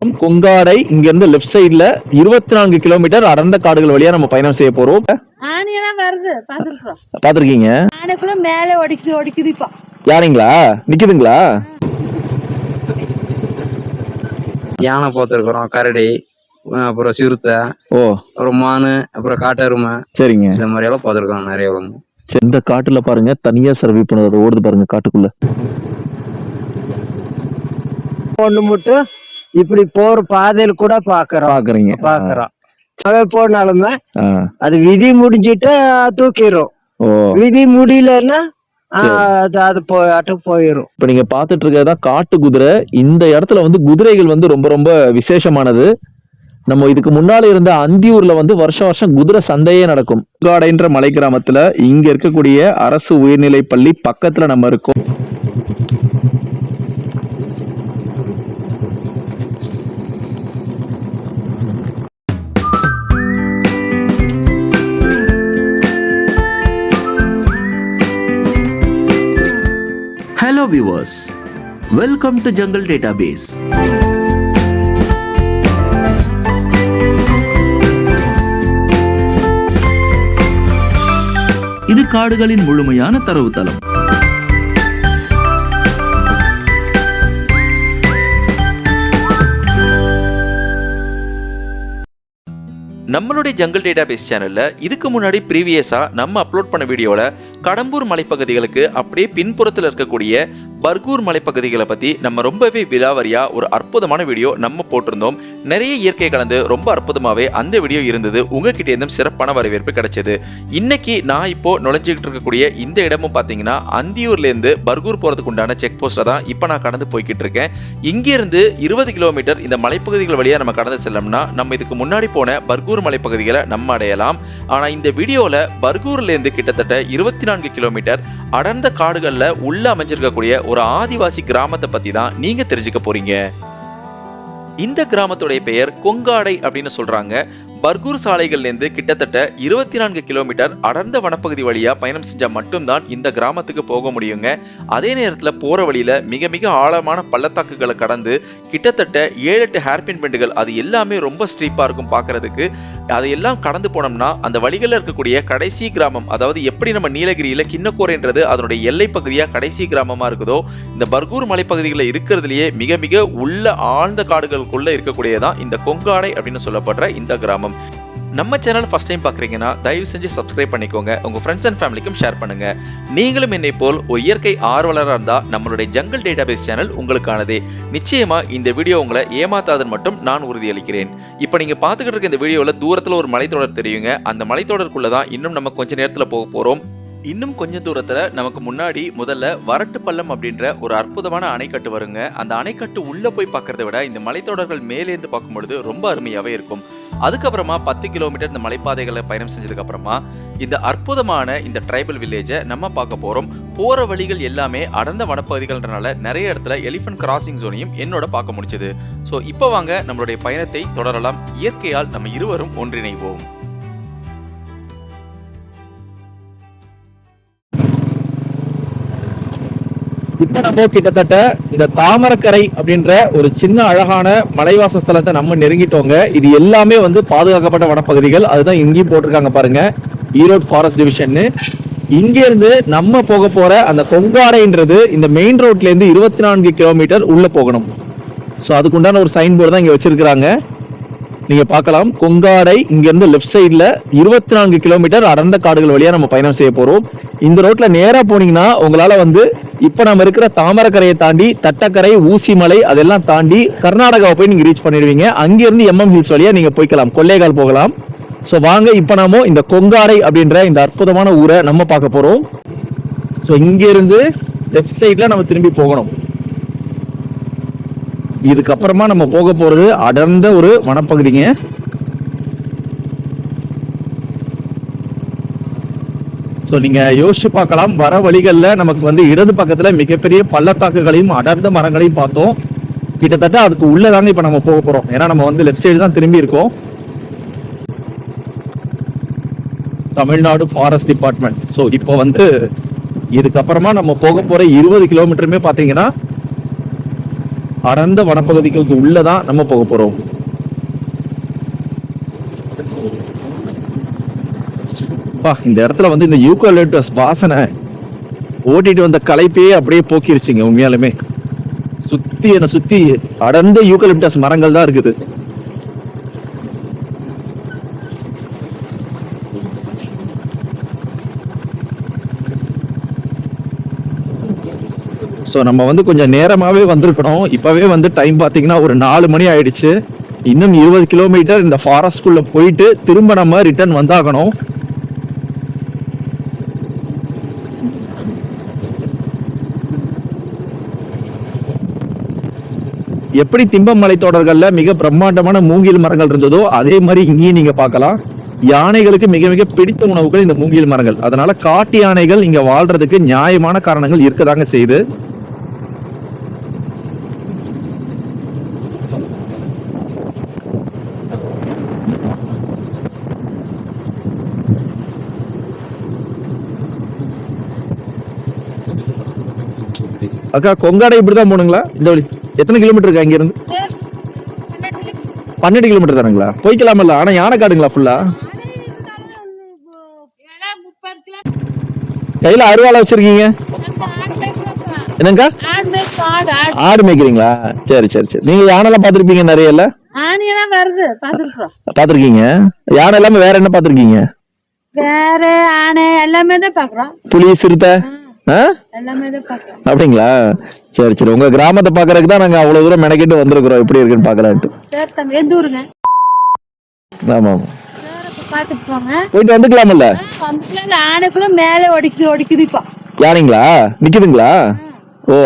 கொங்காடை இங்க இருந்து லெஃப்ட் சைடுல 24 கிலோமீட்டர் அடர்ந்த காடுகள் வழியா நம்ம பயணம் செய்ய போறோம். ஆனையெல்லாம் வருது பாத்துருக்கீங்க. ஆனைக்குள்ள மேலே ஒடிக்குதுப்பா. யாருங்களா நிக்குதுங்களா? யானை பார்த்துருக்குறோம், கரடி, அப்புறம் சிறுத்தை, அப்புறம் மானு, அப்புறம் காட்டெருமை. சரிங்க, இந்த மாதிரி எல்லாம் பார்த்துருக்கோம் நிறைய. இந்த காட்டுல பாருங்க தனியா சர்வே பண்ணது ஓடுது பாருங்க காட்டுக்குள்ள. ஒண்ணு மட்டும் இப்படி போற பாதையில கூட பாக்குறோம். போனாலுமே அது விதி முடிஞ்சிட்டு தூக்கிடும். விதி முடியலன்னா அது போயிடும். இப்ப நீங்க பாத்துட்டு இருக்கதான் காட்டு குதிரை. இந்த இடத்துல வந்து குதிரைகள் வந்து ரொம்ப ரொம்ப விசேஷமானது. நம்ம இதுக்கு முன்னால இருந்த அந்தியூர்ல வந்து வருஷம் வருஷம் குதிரை சந்தையே நடக்கும். கொங்காடைன்ற மலை கிராமத்துல இங்க இருக்கக்கூடிய அரசு உயர்நிலை பள்ளி பக்கத்துல நம்ம இருக்கோம். Hello viewers, welcome to Jungle Database. இது காடுகளின் முழுமையான தரவுத்தளம். நம்மளுடைய ஜங்கல் டேட்டாபேஸ் சேனல்ல இதுக்கு முன்னாடி ப்ரீவியஸா நம்ம அப்லோட் பண்ண வீடியோல கடம்பூர் மலைப்பகுதிகளுக்கு அப்படியே பின்புறத்தில் இருக்கக்கூடிய பர்கூர் மலைப்பகுதிகளை பத்தி நம்ம ரொம்பவே விலாவரியா ஒரு அற்புதமான வீடியோ நம்ம போட்டிருந்தோம். நிறைய இயற்கை கலந்து ரொம்ப அற்புதமாவே அந்த வீடியோ இருந்தது. உங்ககிட்ட இருந்தும் சிறப்பான வரவேற்பு கிடைச்சது. இன்னைக்கு நான் இப்போ நுழைஞ்சுக்கிட்டு இருக்கக்கூடிய இந்த இடமும் பாத்தீங்கன்னா அந்தியூர்ல இருந்து பர்கூர் போறதுக்கு உண்டான செக் போஸ்ட்ல தான் இப்ப நான் கடந்து போய்கிட்டு இருக்கேன். இங்க இருந்து 20 கிலோமீட்டர் இந்த மலைப்பகுதிகள் வழியா நம்ம கடந்து செல்லோம்னா நம்ம இதுக்கு முன்னாடி போன பர்கூர் மலைப்பகுதிகளை நம்ம அடையலாம். ஆனா இந்த வீடியோல பர்கூர்ல இருந்து கிட்டத்தட்ட 24 கிலோமீட்டர் அடர்ந்த காடுகள்ல உள்ள அமைஞ்சிருக்கக்கூடிய ஒரு ஆதிவாசி கிராமத்தை பத்தி தான் நீங்க தெரிஞ்சுக்க போறீங்க. இந்த கிராமத்துடைய பெயர் கொங்காடை அப்படின்னு சொல்றாங்க. பர்கூர் சாலைகள்ல இருந்து கிட்டத்தட்ட 24 கிலோமீட்டர் அடர்ந்த வனப்பகுதி வழியா பயணம் செஞ்சா மட்டும்தான் இந்த கிராமத்துக்கு போக முடியுங்க. அதே நேரத்துல போற வழியில மிக மிக ஆழமான பள்ளத்தாக்குகளை கடந்து கிட்டத்தட்ட 7-8 ஹேர்பின் பெண்டுகள், அது எல்லாமே ரொம்ப ஸ்ட்ரீப்பா இருக்கும் பாக்குறதுக்கு. அதையெல்லாம் கடந்து போனோம்னா அந்த வழிகளில் இருக்கக்கூடிய கடைசி கிராமம், அதாவது எப்படி நம்ம நீலகிரியில கிண்ணக்கோரைன்றது அதனுடைய எல்லை பகுதியா கடைசி கிராமமா இருக்குதோ, இந்த பர்கூர் மலைப்பகுதிகளில் இருக்கிறதுலயே மிக மிக உள்ள ஆழ்ந்த காடுகளுக்குள்ள இருக்கக்கூடியதான் இந்த கொங்காடை அப்படின்னு சொல்லப்படுற இந்த கிராமம். நம்ம சேனல் ஃபர்ஸ்ட் டைம் பாக்குறீங்கன்னா தயவு செஞ்சு சப்ஸ்கிரைப் பண்ணிக்கோங்க. உங்க ஃப்ரெண்ட்ஸ் அண்ட் ஃபேமிலிக்கும் ஷேர் பண்ணுங்க. நீங்களும் என்னை போல் ஒரு இயற்கை ஆர்வலராக இருந்தா நம்மளுடைய ஜங்கல் டேட்டாபேஸ் சேனல் உங்களுக்கானதே. நிச்சயமா இந்த வீடியோ உங்களை ஏமாத்தாதன் மட்டும் நான் உறுதியளிக்கிறேன். இப்ப நீங்க பாத்துக்கிட்டு இருக்க இந்த வீடியோல தூரத்துல ஒரு மலைத்தொடர் தெரியுங்க. அந்த மலைத்தொடருக்குள்ளதான் இன்னும் நம்ம கொஞ்ச நேரத்துல போக போறோம். இன்னும் கொஞ்ச தூரத்துல நமக்கு முன்னாடி முதல்ல வரட்டு பள்ளம் அப்படின்ற ஒரு அற்புதமான அணைக்கட்டு வருங்க. அந்த அணைக்கட்டு உள்ள போய் பார்க்கறத விட இந்த மலைத்தொடர்கள் மேலேந்து பார்க்கும் பொழுது ரொம்ப அருமையாவே இருக்கும். அதுக்கப்புறமா 10 கிலோமீட்டர் இந்த மலைப்பாதைகளை பயணம் செஞ்சதுக்கு அப்புறமா இந்த அற்புதமான இந்த ட்ரைபல் வில்லேஜை நம்ம பார்க்க போறோம். போற வழிகள் எல்லாமே அடர்ந்த வனப்பகுதிகள்ன்றனால நிறைய இடத்துல எலிஃபன்ட் கிராசிங் ஜோனையும் என்னோட பார்க்க முடிச்சது. சோ இப்போ வாங்க நம்மளுடைய பயணத்தை தொடரலாம். இயற்கையால் நம்ம இருவரும் ஒன்றிணைவோம். இப்ப நம்ம கிட்டத்தட்ட இந்த தாமரக்கரை அப்படின்ற ஒரு சின்ன அழகான மலைவாச ஸ்தலத்தை நம்ம நெருங்கிட்டோங்க. இது எல்லாமே வந்து பாதுகாக்கப்பட்ட வனப்பகுதிகள். அதுதான் இங்கேயும் போட்டிருக்காங்க பாருங்க, ஈரோடு ஃபாரஸ்ட் டிவிஷன். இங்க இருந்து நம்ம போக போற அந்த கொங்காடைன்றது இந்த மெயின் ரோட்ல இருந்து 24 கிலோமீட்டர் உள்ள போகணும். ஸோ அதுக்குண்டான ஒரு சைன் போர்டு தான் இங்க வச்சிருக்கிறாங்க. நீங்க பார்க்கலாம், கொங்காடை இங்க இருந்து லெஃப்ட் சைட்ல 24 கிலோமீட்டர் அடர்ந்த காடுகள் வழியா நம்ம பயணம் செய்ய போறோம். இந்த ரோட்ல நேரா போனீங்கன்னா உங்களால வந்து இப்ப நம்ம இருக்கிற தாமரக்கரையை தாண்டி தட்டக்கரை, ஊசிமலை அதெல்லாம் தாண்டி கர்நாடகாவை போய் நீங்க ரீச் பண்ணிடுவீங்க. அங்கிருந்து MM ஹில்ஸ் வழியா நீங்க போய்க்கலாம், கொள்ளைகால் போகலாம். ஸோ வாங்க இப்ப நாம இந்த கொங்காடை அப்படின்ற இந்த அற்புதமான ஊரை நம்ம பார்க்க போறோம். ஸோ இங்க இருந்து லெஃப்ட் சைட்ல நம்ம திரும்பி போகணும். இதுக்கப்புறமா நம்ம போக போறது அடர்ந்த ஒரு வனப்பகுதிங்க. சோ நீங்க யோசிச்சு பார்க்கலாம், வர வழிகள்ல நமக்கு வந்து இடது பக்கத்துல மிகப்பெரிய பள்ளத்தாக்குகளையும் அடர்ந்த மரங்களையும் பார்த்தோம். கிட்டத்தட்ட அதுக்கு உள்ளதாங்க இப்ப நம்ம போக போறோம். ஏன்னா நம்ம வந்து லெஃப்ட் சைடு தான் திரும்பி இருக்கோம். Tamil Nadu forest department. ஸோ இப்போ வந்து இதுக்கப்புறமா நம்ம போக போற 20 கிலோமீட்டருமே பாத்தீங்கன்னா அடர்ந்த வனப்பகுதிகளுக்கு உள்ளதான் நம்ம போக போறோம். இந்த இடத்துல வந்து இந்த யூக்கலிப்டஸ் வாசனை ஓட்டிட்டு வந்த களைப்பையே அப்படியே போக்கிருச்சுங்க. உண்மையாலுமே சுத்தி அடர்ந்த யூக்கலிப்டஸ் மரங்கள் தான் இருக்குது. ஸோ நம்ம வந்து கொஞ்சம் நேரமாவே வந்திருக்கணும். இப்பவே வந்து டைம் பார்த்தீங்கன்னா ஒரு 4 மணி ஆயிடுச்சு. இன்னும் 20 கிலோமீட்டர் இந்த ஃபாரஸ்ட்குள்ள போயிட்டு திரும்ப நம்ம ரிட்டர்ன் வந்தாகணும். எப்படி திம்பம் மலைத்தொடர்கள்ல மிக பிரம்மாண்டமான மூங்கில் மரங்கள் இருந்ததோ அதே மாதிரி இங்கேயும் நீங்க பார்க்கலாம். யானைகளுக்கு மிக மிக பிடித்த உணவுகள் இந்த மூங்கில் மரங்கள். அதனால காட்டு யானைகள் இங்க வாழ்றதுக்கு நியாயமான காரணங்கள் இருக்கதாங்க செய்யுது. அக்கா, கொங்காடை இப்படிதான் போனுங்களா? இந்த வழி எத்தனை கிலோமீட்டர் இருக்கா இங்க இருந்து? 12 கிலோமீட்டர் தானுங்களா? போய்க்கலாமல்ல. ஆனா யானை காடுங்களா ஃபுல்லா? கையில அருவாளை வச்சிருக்கீங்க? என்னங்கா? ஆடு மேய்க்கிறீங்களா? சரி சரி சரி. நீங்க யானை எல்லாம் பாத்திருப்பீங்க நிறைய இல்ல? பாத்திருக்கீங்க. யானை எல்லாமே வேற என்ன பாத்திருக்கீங்க? வேற ஆனை எல்லாமே தான் பாக்குறோம். புலி, சிறுத்தை எல்லாமே தான் பாக்குறோம். அப்படிங்களா? சரி சரி. உங்க கிராமத்தை பாக்குறதுக்கு தான் நாங்க அவ்வளவு தூரம் மெனக்கிட்டு வந்திருக்கிறோம். எப்படி இருக்குன்னு பாக்கலான்ட்டு. எந்த ஊருங்க? ஆமா பாத்துட்டு போங்க. போயிட்டு வந்துக்கலாம்ல. ஆனைக்குள்ள மேல ஒடிக்குதுப்பா. யானைங்களா நிக்குதுங்களா? ஓ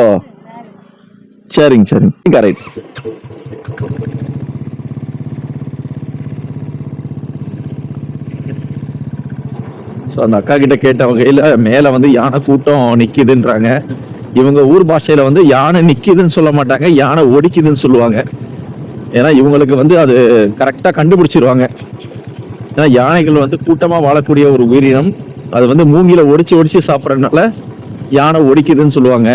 சரிங்க சரிங்க. கரெக்ட். ஸோ அந்த அக்கா கிட்ட கேட்ட வகையில மேல வந்து யானை கூட்டம் நிக்குதுன்றாங்க. இவங்க ஊர் பாஷையில வந்து யானை நிக்குதுன்னு சொல்ல மாட்டாங்க, யானை ஒடிக்குதுன்னு சொல்லுவாங்க. ஏன்னா இவங்களுக்கு வந்து அது கரெக்டா கண்டுபிடிச்சிருவாங்க. ஏன்னா யானைகள் வந்து கூட்டமா வாழக்கூடிய ஒரு உயிரினம். அது வந்து மூங்கில ஒடிச்சு சாப்பிடறதுனால யானை ஒடிக்குதுன்னு சொல்லுவாங்க.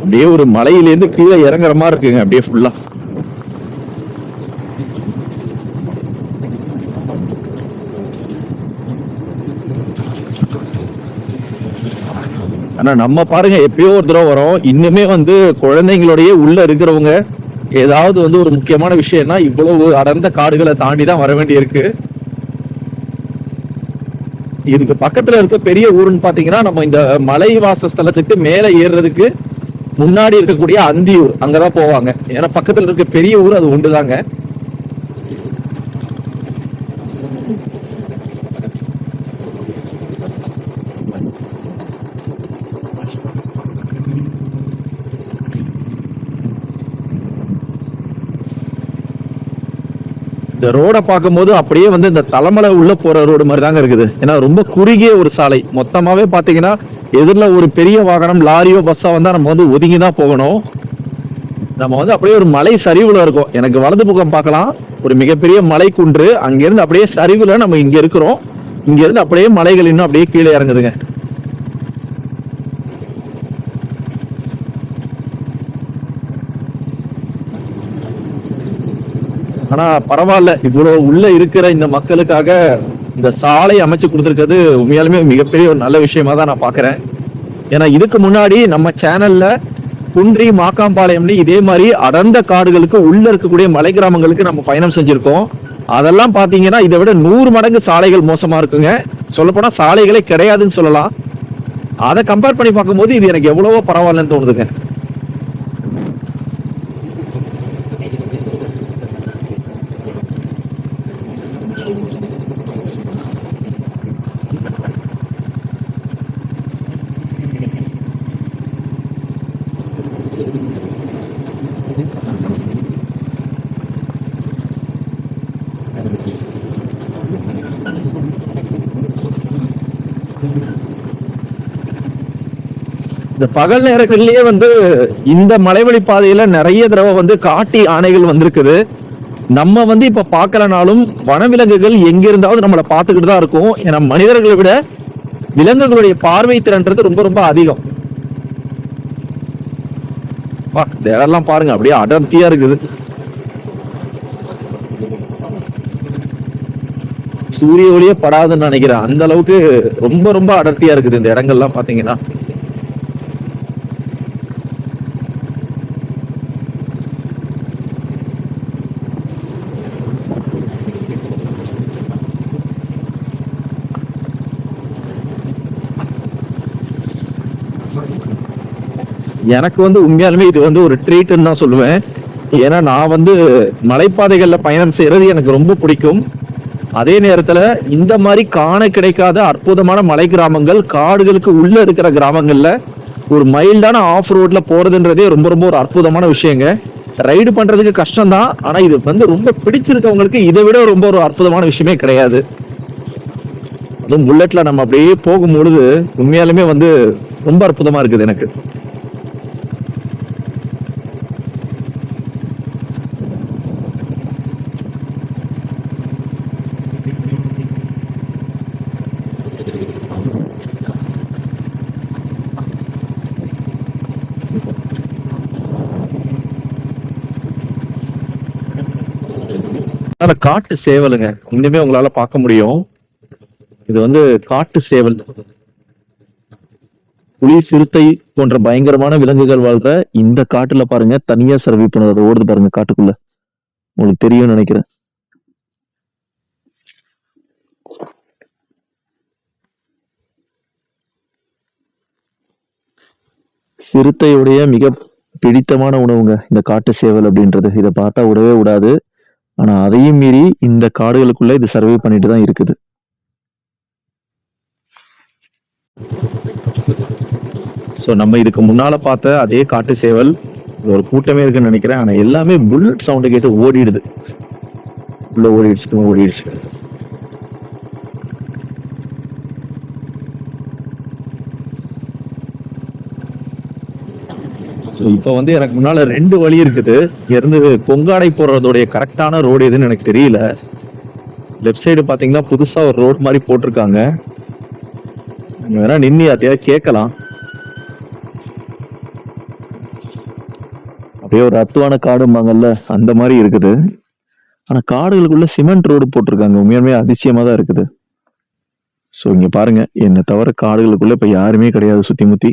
அப்படியே ஒரு மலையிலேருந்து கீழே இறங்குற மாதிரி இருக்குங்க. அப்படியே ஃபுல்லா ஆனா நம்ம பாருங்க எப்பயோ ஒரு தடவை வரோம். இன்னுமே வந்து குழந்தைங்களோடய உள்ள இருக்கிறவங்க ஏதாவது வந்து ஒரு முக்கியமான விஷயம்னா இவ்வளவு அடர்ந்த காடுகளை தாண்டி தான் வர வேண்டி இருக்கு. இதுக்கு பக்கத்துல இருக்க பெரிய ஊருன்னு பாத்தீங்கன்னா நம்ம இந்த மலை வாசஸ்தலத்துக்கு மேல ஏறுறதுக்கு முன்னாடி இருக்கக்கூடிய அந்தியூர், அங்கதான் போவாங்க. ஏன்னா பக்கத்துல இருக்க பெரிய ஊர் அது ஒன்றுதாங்க. இந்த ரோட பார்க்கும்போது அப்படியே வந்து இந்த தலைமலை உள்ள போற ரோடு மாதிரி தாங்க இருக்குது. ஏன்னா ரொம்ப குறுகிய ஒரு சாலை. மொத்தமாவே பாத்தீங்கன்னா எதிரில் ஒரு பெரிய வாகனம் லாரியோ பஸ்ஸா வந்தா நம்ம வந்து ஒதுங்கி தான் போகணும். நம்ம வந்து அப்படியே ஒரு மலை சரிவுல இருக்கோம். எனக்கு வலது பக்கம் பார்க்கலாம் ஒரு மிகப்பெரிய மலை குன்று. அங்கிருந்து அப்படியே சரிவுல நம்ம இங்க இருக்கிறோம். இங்க இருந்து அப்படியே மலைகள் இன்னும் அப்படியே கீழே இறங்குதுங்க. ஆனா பரவாயில்ல, இவ்வளவு உள்ள இருக்கிற இந்த மக்களுக்காக இந்த சாலை அமைச்சு கொடுத்துருக்கிறது உண்மையாலுமே மிகப்பெரிய ஒரு நல்ல விஷயமா தான் நான் பாக்குறேன். ஏன்னா இதுக்கு முன்னாடி நம்ம சேனல்ல குன்றி, மாக்காம்பாளையம்னு இதே மாதிரி அடர்ந்த காடுகளுக்கு உள்ள இருக்கக்கூடிய மலை கிராமங்களுக்கு நம்ம பயணம் செஞ்சிருக்கோம். அதெல்லாம் பாத்தீங்கன்னா இதை விட 100 மடங்கு சாலைகள் மோசமா இருக்குங்க. சொல்லப்போனா சாலைகளே கிடையாதுன்னு சொல்லலாம். அதை கம்பேர் பண்ணி பார்க்கும்போது இது எனக்கு எவ்வளவோ பரவாயில்லன்னு தோணுதுங்க. இந்த பகல் நேரத்திலேயே வந்து இந்த மலைவழி பாதையில நிறைய தடவை வந்து காட்டு யானைகள் வந்திருக்குது. நம்ம வந்து இப்ப பார்க்கலனாலும் வனவிலங்குகள் எங்க இருந்தாவது நம்மளை பார்த்துக்கிட்டு தான் இருக்கும். ஏன்னா மனிதர்களை விட விலங்குகளுடைய பார்வை திறன்றது ரொம்ப ரொம்ப அதிகம். இந்த இடம்லாம் பாருங்க, அப்படியே அடர்த்தியா இருக்குது. சூரிய ஒளியே படாதுன்னு நினைக்கிறேன், அந்த அளவுக்கு ரொம்ப ரொம்ப அடர்த்தியா இருக்குது இந்த இடங்கள்லாம் பாத்தீங்கன்னா. எனக்கு வந்து உண்மையாலுமே இது வந்து ஒரு ட்ரீட்னு தான் சொல்லுவேன். ஏன்னா நான் வந்து மலைப்பாதைகள்ல பயணம் செய்யறது எனக்கு ரொம்ப பிடிக்கும். அதே நேரத்துல இந்த மாதிரி காண கிடைக்காத அற்புதமான மலை கிராமங்கள், காடுகளுக்கு உள்ள இருக்கிற கிராமங்கள்ல ஒரு மைல்டான ஆஃப் ரோட்ல போறதுன்றதே ரொம்ப ரொம்ப ஒரு அற்புதமான விஷயங்க. ரைடு பண்றதுக்கு கஷ்டம் தான், ஆனா இது வந்து ரொம்ப பிடிச்சிருக்கவங்களுக்கு இதை விட ரொம்ப ஒரு அற்புதமான விஷயமே கிடையாது. அதுவும் புல்லட்ல நம்ம அப்படியே போகும்பொழுது உண்மையாலுமே வந்து ரொம்ப அற்புதமா இருக்குது எனக்கு. காட்டு சேவலுங்க, இன்னுமே உங்களால பார்க்க முடியும். இது வந்து காட்டு சேவல். புலி, சிறுத்தை போன்ற பயங்கரமான விலங்குகள் வாழ்ற இந்த காட்டுல பாருங்க தனியா சர்வை பண்ணுறது ஓடுது பாருங்க காட்டுக்குள்ள. உங்களுக்கு தெரியும் நினைக்கிறேன். சிறுத்தையுடைய மிக பிடித்தமான உணவுங்க இந்த காட்டு சேவல் அப்படின்றது. இதை பார்த்தா விடவே விடாது. ஆனா அதையும் மீறி இந்த காடுகளுக்குள்ள இது சர்வே பண்ணிட்டு தான் இருக்குது. சோ நம்ம இதுக்கு முன்னால பார்த்த அதே காட்டு சேவல் ஒரு கூட்டமே இருக்குன்னு நினைக்கிறேன். ஆனா எல்லாமே புல்லட் சவுண்ட் கேட்டு ஓடிடுது. உள்ள ஓடிடுச்சு. ஸோ இப்போ வந்து எனக்கு முன்னால 2 வழி இருக்குது. இருந்து கொங்காடை போறதோடைய கரெக்டான ரோடு எதுன்னு எனக்கு தெரியல. லெஃப்ட் சைடு பாத்தீங்கன்னா புதுசா ஒரு ரோடு மாதிரி போட்டிருக்காங்க. வேணா நின்று யாத்தையா கேட்கலாம். அப்படியே ஒரு அத்துவான காடும்பாங்கல்ல, அந்த மாதிரி இருக்குது. ஆனா காடுகளுக்குள்ள சிமெண்ட் ரோடு போட்டிருக்காங்க. உண்மையுமே அதிசயமா தான் இருக்குது. ஸோ இங்க பாருங்க, என்னை தவிர காடுகளுக்குள்ள இப்ப யாருமே கிடையாது சுத்தி முத்தி.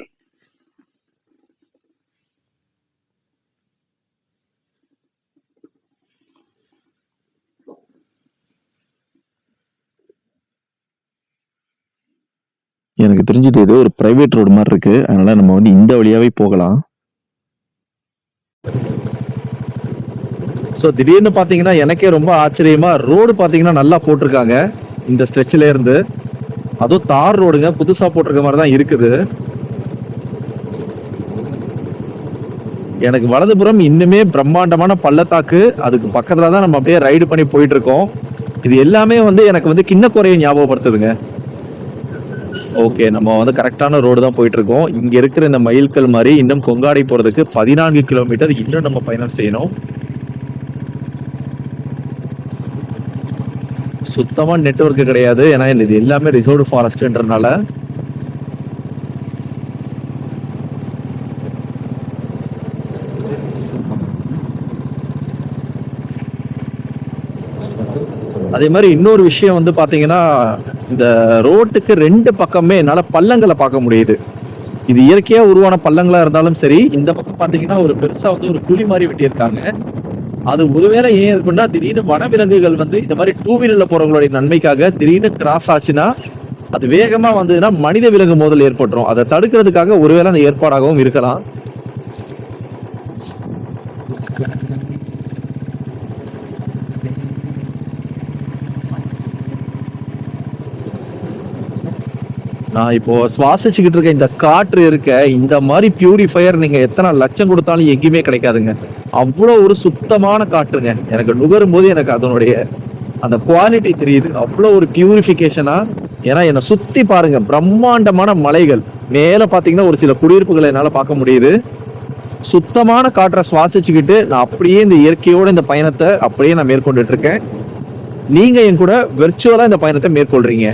எனக்கு தெரிஞ்சுட்டு ஏதோ ஒரு பிரைவேட் ரோடு மாதிரி இருக்கு. அதனால நம்ம வந்து இந்த வழியாவே போகலாம். ஸோ திடீர்னு பாத்தீங்கன்னா எனக்கே ரொம்ப ஆச்சரியமா ரோடு பாத்தீங்கன்னா நல்லா போட்டிருக்காங்க இந்த ஸ்ட்ரெச்ல இருந்து. அதுவும் தார் ரோடுங்க, புதுசா போட்டிருக்க மாதிரி தான் இருக்குது. எனக்கு வலதுபுறம் இன்னுமே பிரம்மாண்டமான பள்ளத்தாக்கு, அதுக்கு பக்கத்துல தான் நம்ம அப்படியே ரைடு பண்ணி போயிட்டு இருக்கோம். இது எல்லாமே வந்து எனக்கு வந்து கிண்ணக்குறையை ஞாபகப்படுத்துதுங்க. ஓகே, நம்ம வந்து கரெக்டான ரோடு தான் போயிட்டு இருக்கோம். இங்க இருக்கிற இந்த மைல்கல் மாதிரி இன்னும் கொங்காடை போறதுக்கு 14 கிலோமீட்டர் இன்னும் நம்ம பயணம் செய்யணும். சுத்தமா நெட்வொர்க் கிடையாது, ஏன்னா இது எல்லாமே ரிசர்வ்டு ஃபாரஸ்ட்ன்றனால. அதே மாதிரி இன்னொரு விஷயம் வந்து பாத்தீங்கன்னா, இந்த ரோட்டுக்கு 2 பக்கமே என்னால பள்ளங்களை பார்க்க முடியுது. இது இயற்கையா உருவான பள்ளங்களா இருந்தாலும் சரி, இந்த பக்கம் பாத்தீங்கன்னா ஒரு பெருசா வந்து ஒரு குழி மாதிரி வெட்டியிருக்காங்க. அது ஒருவேளை ஏன் இருக்குன்னா, திடீர்னு வனவிலங்குகள் வந்து இந்த மாதிரி 2 வீலர்ல போறவங்களுடைய நன்மைக்காக திடீர்னு கிராஸ் ஆச்சுன்னா, அது வேகமா வந்ததுன்னா மனித விலங்கு மோதல் ஏற்பட்டுரும். அதை தடுக்கிறதுக்காக ஒருவேளை அந்த ஏற்பாடாகவும் இருக்கலாம். நான் இப்போ சுவாசிச்சுக்கிட்டு இருக்க இந்த காற்று இருக்க, இந்த மாதிரி பியூரிஃபயர் நீங்க எத்தனை லட்சம் கொடுத்தாலும் எங்கேயுமே கிடைக்காதுங்க. அவ்வளோ ஒரு சுத்தமான காற்றுங்க. எனக்கு நுகரும் போது எனக்கு அதனுடைய அந்த குவாலிட்டி தெரியுது. அவ்வளோ ஒரு பியூரிஃபிகேஷனா. ஏன்னா என்னை சுத்தி பாருங்க, பிரம்மாண்டமான மலைகள். மேல பாத்தீங்கன்னா ஒரு சில குடியிருப்புகளை என்னால பார்க்க முடியுது. சுத்தமான காற்றை சுவாசிச்சுக்கிட்டு நான் அப்படியே இந்த இயற்கையோட இந்த பயணத்தை அப்படியே நான் மேற்கொண்டுட்டு இருக்கேன். நீங்க என் கூட வெர்ச்சுவலா இந்த பயணத்தை மேற்கொள்றீங்க.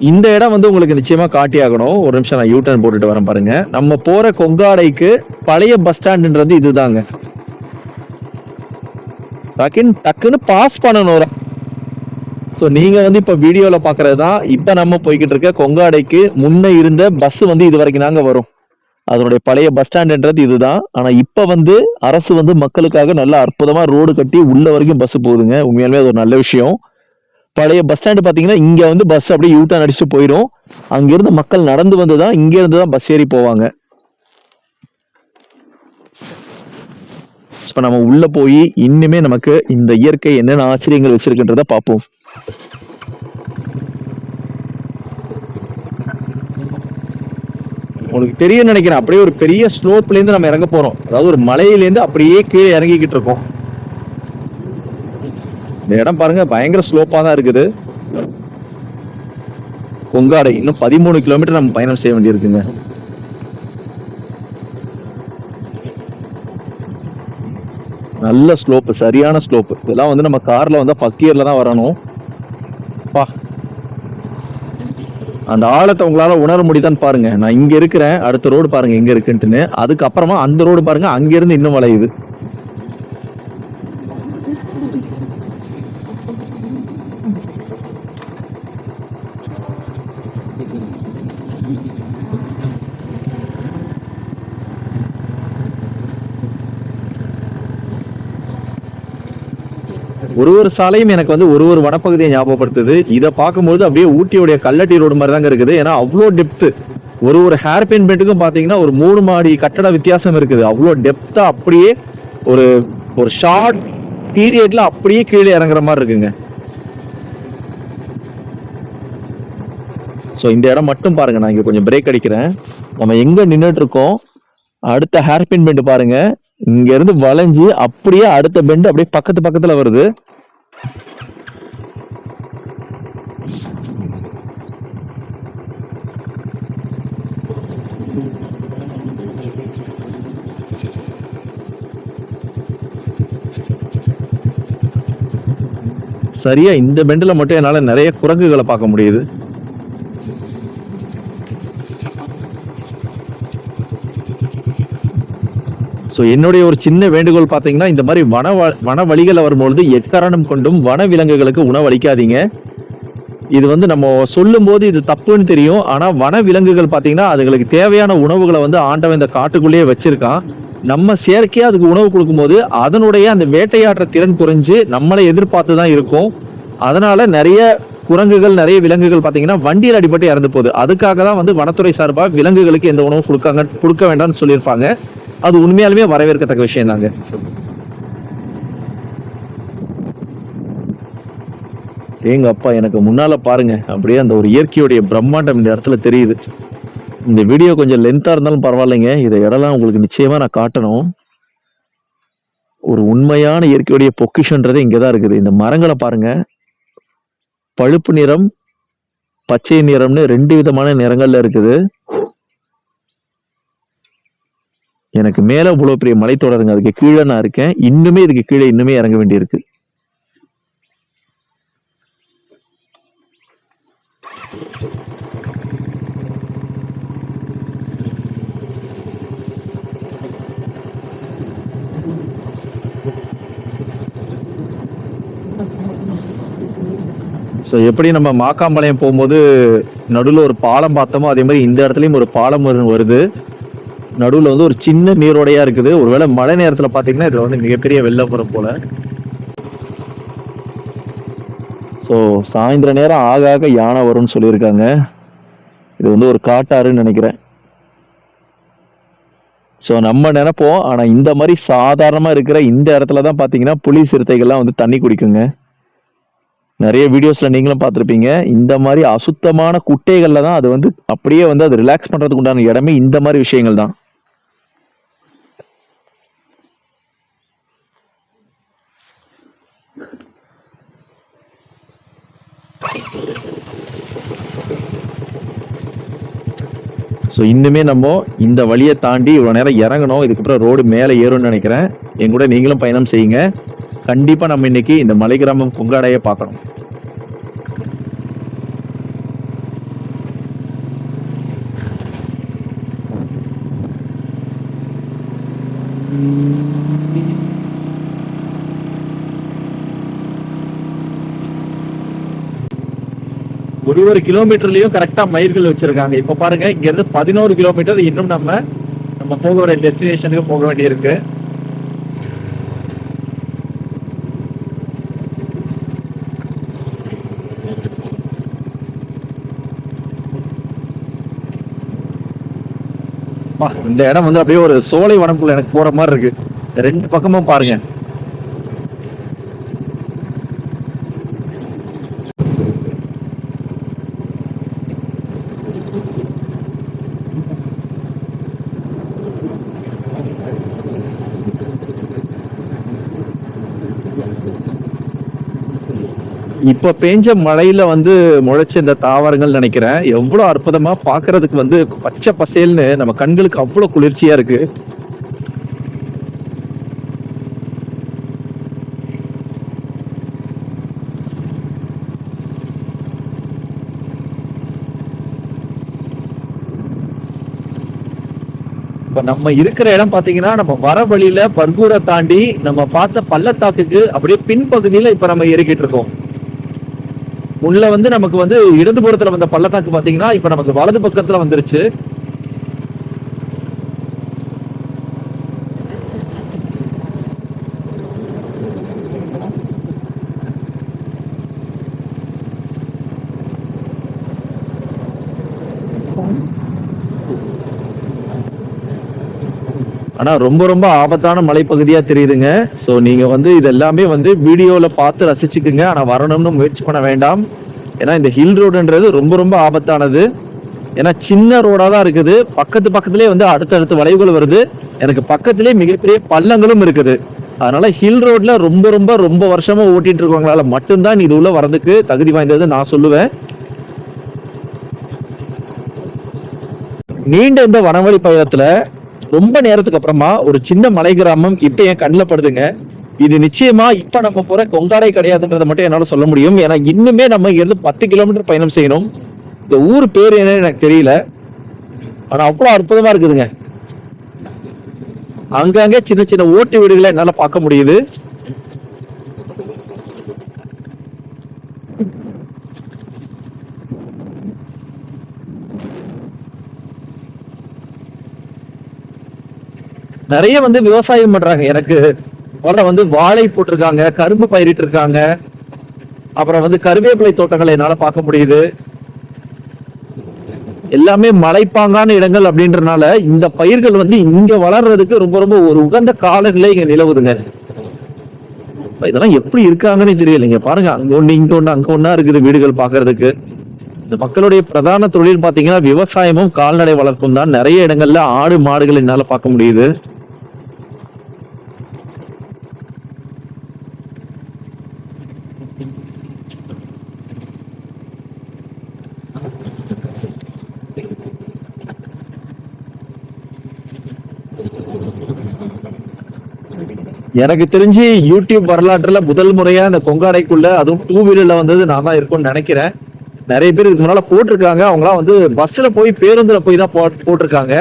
இந்த இடம் வந்து உங்களுக்கு நிச்சயமா காட்டி ஆகணும். ஒரு நிமிஷம் நான் யூ-டர்ன் போட்டுட்டு வரேன் பாருங்க. நம்ம போற கொங்காடைக்கு பழைய பஸ் ஸ்டாண்டுன்றது இதுதாங்க. டக்குன்னு பாஸ் பண்ணணும். ஸோ நீங்க வந்து இப்ப வீடியோல பாக்குறது தான் இப்ப நம்ம போய்கிட்டு இருக்க கொங்காடைக்கு முன்ன இருந்த பஸ் வந்து இது வரைக்கும் தாங்க வரும். அதனுடைய பழைய பஸ் ஸ்டாண்டுன்றது இதுதான். ஆனா இப்ப வந்து அரசு வந்து மக்களுக்காக நல்ல அற்புதமா ரோடு கட்டி உள்ள வரைக்கும் பஸ் போகுதுங்க. உண்மையாலுமே அது ஒரு நல்ல விஷயம். பழைய பஸ் ஸ்டாண்டு பாத்தீங்கன்னா இங்க வந்து பஸ் அப்படியே யூ-டர்ன் அடிச்சுட்டு போயிடும். அங்கிருந்து மக்கள் நடந்து வந்துதான் இங்க இருந்து தான் பஸ் ஏறி போவாங்க. இப்ப நம்ம உள்ள போய் இன்னுமே நமக்கு இந்த இயற்கை என்னென்ன ஆச்சரியங்கள் வச்சிருக்குன்றத பார்ப்போம். உங்களுக்கு தெரியும் நினைக்கிறேன், அப்படியே ஒரு பெரிய ஸ்லோப்ல இருந்து நம்ம இறங்க போறோம். அதாவது ஒரு மலையில இருந்து அப்படியே கீழே இறங்கிக்கிட்டு இருக்கோம். இந்த இடம் பாருங்க பயங்கர ஸ்லோப்பா தான் இருக்குது. கொங்காடை இன்னும் 13 கிலோமீட்டர் நம்ம பயணம் செய்ய வேண்டியிருக்குங்க. நல்ல ஸ்லோப், சரியான ஸ்லோப். இதெல்லாம் வந்து நம்ம கார்ல வந்து ஃபர்ஸ்ட் கியர்ல தான் வரணும். பா, அந்த ஆழத்தை உங்களால உணர முடியுதான்னு பாருங்க. நான் இங்க இருக்கிறேன், அடுத்த ரோடு பாருங்க எங்க இருக்குன்ட்டுன்னு. அதுக்கப்புறமா அந்த ரோடு பாருங்க அங்க இருந்து இன்னும் வளையுது. ஒரு சாலையும் எனக்கு வந்து ஒரு வனப்பகுதியை ஞாபகப்படுத்துது. இதை பார்க்கும்போது அப்படியே ஊட்டியோடைய கல்லட்டி ரோடு மாதிரி தாங்க இருக்குது. ஏன்னா அவ்வளோ டெப்த். ஒரு ஹேர் பின் பெட்டுக்கும் பாத்தீங்கன்னா ஒரு 3 மாடி கட்டட வித்தியாசம் இருக்குது. அவ்வளோ டெப்தா அப்படியே ஒரு ஷார்ட் பீரியட்ல அப்படியே கீழே இறங்குற மாதிரி இருக்குங்க. ஸோ இந்த இடம் மட்டும் பாருங்க, நான் இங்க கொஞ்சம் பிரேக் அடிக்கிறேன். நம்ம எங்க நின்றுட்டு இருக்கோம், அடுத்த ஹேர் பின் பெண்ட் பாருங்க, இங்க இருந்து வளைஞ்சு அப்படியே அடுத்த பெண்ட் அப்படியே பக்கத்துல வருது. சரியா இந்த பெண்ட்ல மட்டும் என்னால நிறைய குரங்குகளை பார்க்க முடியுது. ஸோ என்னுடைய ஒரு சின்ன வேண்டுகோள் பார்த்தீங்கன்னா, இந்த மாதிரி வன வழிகளை வரும்பொழுது எக்காரணம் கொண்டும் வன விலங்குகளுக்கு உணவு அளிக்காதீங்க. இது வந்து நம்ம சொல்லும் போது இது தப்புன்னு தெரியும். ஆனா வன விலங்குகள் பார்த்தீங்கன்னா அதுங்களுக்கு தேவையான உணவுகளை வந்து ஆண்டவன் இந்த காட்டுக்குள்ளேயே வச்சிருக்கான். நம்ம செயற்கையா அதுக்கு உணவு கொடுக்கும்போது அதனுடைய அந்த வேட்டையாடுற திறன் குறைஞ்சு நம்மளை எதிர்பார்த்து தான் இருக்கும். அதனால நிறைய குரங்குகள், நிறைய விலங்குகள் பார்த்தீங்கன்னா வண்டியில் அடிபட்டு இறந்து போகுது. அதுக்காக தான் வந்து வனத்துறை சார்பாக விலங்குகளுக்கு எந்த உணவும் கொடுக்க வேண்டாம்னு சொல்லியிருப்பாங்க. அது உண்மையாலுமே வரவேற்கத்தக்க விஷயம் தாங்க. ஏங்க அப்பா, எனக்கு முன்னால பாருங்க அப்படியே அந்த ஒரு இயற்கையுடைய பிரம்மாண்டம் இந்த இடத்துல தெரியுது. இந்த வீடியோ கொஞ்சம் லென்த்தா இருந்தாலும் பரவாயில்லைங்க, இதை இடம்லாம் உங்களுக்கு நிச்சயமா நான் காட்டணும். ஒரு உண்மையான இயற்கையுடைய பொக்கிஷன்றது இங்கதான் இருக்குது. இந்த மரங்களை பாருங்க, பழுப்பு நிறம், பச்சை நிறம்னு 2 விதமான நிறங்கள்ல இருக்குது. எனக்கு மேல இவ்வளவு பெரிய மலைத்தொடருங்க, அதுக்கு கீழே நான் இருக்கேன். இன்னுமே இதுக்கு கீழே இன்னுமே இறங்க வேண்டியிருக்கு. ஸோ எப்படி நம்ம மாக்காம்பாளையம் போகும்போது நடுவில் ஒரு பாலம் பார்த்தோமோ, அதே மாதிரி இந்த இடத்துலையும் ஒரு பாலம் வருது. நடுவில் வந்து ஒரு சின்ன நீரோடையா இருக்குது. ஒருவேளை மழை நேரத்தில் பார்த்தீங்கன்னா இதில் வந்து மிகப்பெரிய வெள்ளப்புறம் போல. ஸோ சாயந்தர நேரம் ஆக ஆக யானை வரும்னு சொல்லியிருக்காங்க. இது வந்து ஒரு காட்டாறுன்னு நினைக்கிறேன். ஸோ நம்ம நினைப்போம், ஆனால் இந்த மாதிரி சாதாரணமாக இருக்கிற இந்த இடத்துல தான் பார்த்தீங்கன்னா புலி சிறுத்தைகள்லாம் வந்து தண்ணி குடிக்குங்க. நிறைய வீடியோஸ்ல நீங்களும் பார்த்துருப்பீங்க. இந்த மாதிரி அசுத்தமான குட்டைகள்ல தான் அது வந்து அப்படியே வந்து அது ரிலாக்ஸ் பண்றதுக்கு உண்டான இடமே இந்த மாதிரி விஷயங்கள் தான். ஸோ இன்னுமே நம்ம இந்த வழியை தாண்டி இவ்வளோ நேரம் இறங்கணும். இதுக்கப்புறம் ரோடு மேலே ஏறும்னு நினைக்கிறேன். என் கூட நீங்களும் பயணம் செய்யுங்க. கண்டிப்பாக நம்ம இன்னைக்கு இந்த மலை கிராமம் கொங்காடையை பார்க்கணும். ஒரு கிலோமீட்டர்லயும் கரெக்டா மைல்கள் வச்சிருக்காங்க. இப்ப பாருங்க, இங்க இருந்து 11 கிலோமீட்டர் இன்னும் நம்ம போக வேண்டிய டெஸ்டினேஷனுக்கு போக வேண்டியிருக்கு. இந்த இடம் வந்து அப்படியே ஒரு சோலை வனம்குள்ள எனக்கு போற மாதிரி இருக்கு. ரெண்டு பக்கமும் பாருங்க. இப்ப பேஞ்ச மழையில வந்து முளைச்ச இந்த தாவரங்கள் நினைக்கிறேன். எவ்வளவு அற்புதமா பாக்குறதுக்கு வந்து பச்சை பசேல்னு நம்ம கண்களுக்கு அவ்வளவு குளிர்ச்சியா இருக்கு. இப்ப நம்ம இருக்கிற இடம் பாத்தீங்கன்னா, நம்ம வர வழியில பர்கூரை தாண்டி நம்ம பார்த்த பள்ளத்தாக்குக்கு அப்படியே பின்பகுதியில இப்ப நம்ம ஏறிக்கிட்டு இருக்கோம். உள்ள வந்து நமக்கு வந்து இடதுபுறத்துல வந்த பள்ளத்தாக்கு பாத்தீங்கன்னா இப்ப நமக்கு வலது பக்கத்துல வந்துருச்சு. ஆனா ரொம்ப ரொம்ப ஆபத்தான மலைப்பகுதியா தெரியுதுங்க. ஸோ நீங்க வந்து இது எல்லாமே வந்து வீடியோல பார்த்து ரசிச்சுக்குங்க. ஆனா வரணும்னு முயற்சி பண்ண வேண்டாம். ஏன்னா இந்த ஹில் ரோடுன்றது ரொம்ப ரொம்ப ஆபத்தானது. ஏன்னா சின்ன ரோடா தான் இருக்குது. பக்கத்துலேயே வந்து அடுத்தடுத்து வளைவுகள் வருது. எனக்கு பக்கத்திலே மிகப்பெரிய பள்ளங்களும் இருக்குது. அதனால ஹில் ரோட்ல ரொம்ப ரொம்ப ரொம்ப வருஷமா ஓட்டிட்டு இருக்கவங்களால மட்டும்தான் இது உள்ள வரதுக்கு தகுதி வாய்ந்தது நான் சொல்லுவேன். நீண்ட இந்த வனவழி பயணத்துல ரொம்ப நேரத்துக்கு அப்புறமா ஒரு சின்ன மலை கிராமம் இப்ப என் கண்ணில் படுதுங்க. இது நிச்சயமா இப்ப நம்ம போற கொங்காடை கிடையாதுன்றதை மட்டும் என்னால சொல்ல முடியும். ஏன்னா இன்னுமே நம்ம இங்க இருந்து 10 கிலோமீட்டர் பயணம் செய்யணும். இந்த ஊர் பேர் என்னன்னு எனக்கு தெரியல. ஆனா அவ்வளவு அற்புதமா இருக்குதுங்க. அங்கங்க சின்ன சின்ன ஓட்டு வீடுகளை என்னால பார்க்க முடியுது. நிறைய வந்து விவசாயம் பண்றாங்க. எனக்கு வந்து வாழை போட்டிருக்காங்க, கரும்பு பயிரிட்டு இருக்காங்க. அப்புறம் வந்து கருவேப்பிலை தோட்டங்களை என்னால பார்க்க முடியுது. எல்லாமே மலைப்பாங்கான இடங்கள் அப்படின்றனால இந்த பயிர்கள் வந்து இங்க வளர்றதுக்கு ரொம்ப ரொம்ப ஒரு உகந்த காலநிலை இங்க நிலவுதுங்க. இதெல்லாம் எப்படி இருக்காங்கன்னு தெரியலைங்க. பாருங்க, அங்க ஒண்ணு இங்க ஒண்ணு அங்க ஒண்ணா இருக்குது வீடுகள் பாக்குறதுக்கு. இந்த மக்களுடைய பிரதான தொழில் பாத்தீங்கன்னா விவசாயமும் கால்நடை வளர்ப்பும் தான். நிறைய இடங்கள்ல ஆடு மாடுகள் என்னால பார்க்க முடியுது. எனக்கு தெரிஞ்சு யூடியூப் வரலாற்றுல முதல் முறையா இந்த கொங்காடைக்குள்ள அதுவும் 2 வீலர்ல வந்தது நான் தான் இருக்கும்னு நினைக்கிறேன். நிறைய பேர் இதுக்கு முன்னால போட்டிருக்காங்க. அவங்களாம் வந்து பஸ்ல போய் பேருந்துல போய் தான் போட்டிருக்காங்க.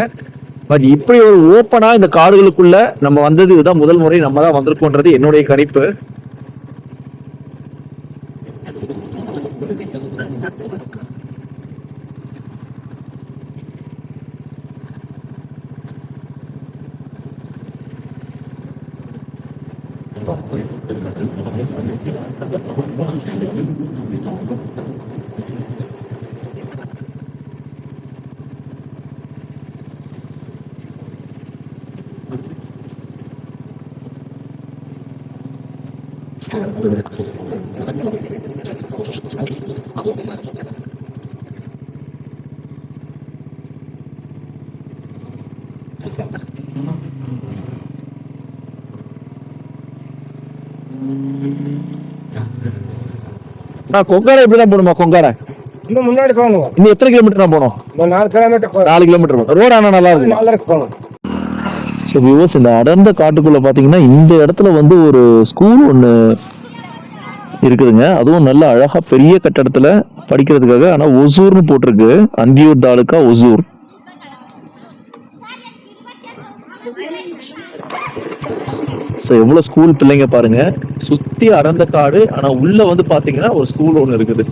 பட் இப்படி ஒரு ஓப்பனா இந்த காடுகளுக்குள்ள நம்ம வந்தது இதுதான் முதல் முறை. நம்ம தான் வந்திருக்கோன்றது என்னுடைய கணிப்பு. கொங்காடை எப்படிதான் போகணுமா? கொங்காடை இன்னும் முன்னாடி போகணும். இன்னும் எத்தனை கிலோமீட்டர் தான் போகணும்? 4 கிலோமீட்டர் 4 கிலோமீட்டர். ரோடு ஆனா நல்லா இருக்கு. நல்லா இருக்கு போகணும். ஸோ வியூவர்ஸ், இந்த அடர்ந்த காட்டுக்குள்ள பாத்தீங்கன்னா இந்த இடத்துல வந்து ஒரு ஸ்கூல் ஒன்று இருக்குதுங்க. அதுவும் நல்ல அழகா பெரிய கட்டடத்துல படிக்கிறதுக்காக. ஆனா ஒசூர்னு போட்டிருக்கு, அந்தியூர் தாலுக்கா ஒசூர். ஸோ எவ்வளவு ஸ்கூல் பிள்ளைங்க பாருங்க. சுத்தி அடர்ந்த காடு, ஆனா உள்ள வந்து பாத்தீங்கன்னா ஒரு ஸ்கூல் ஒன்று இருக்குது.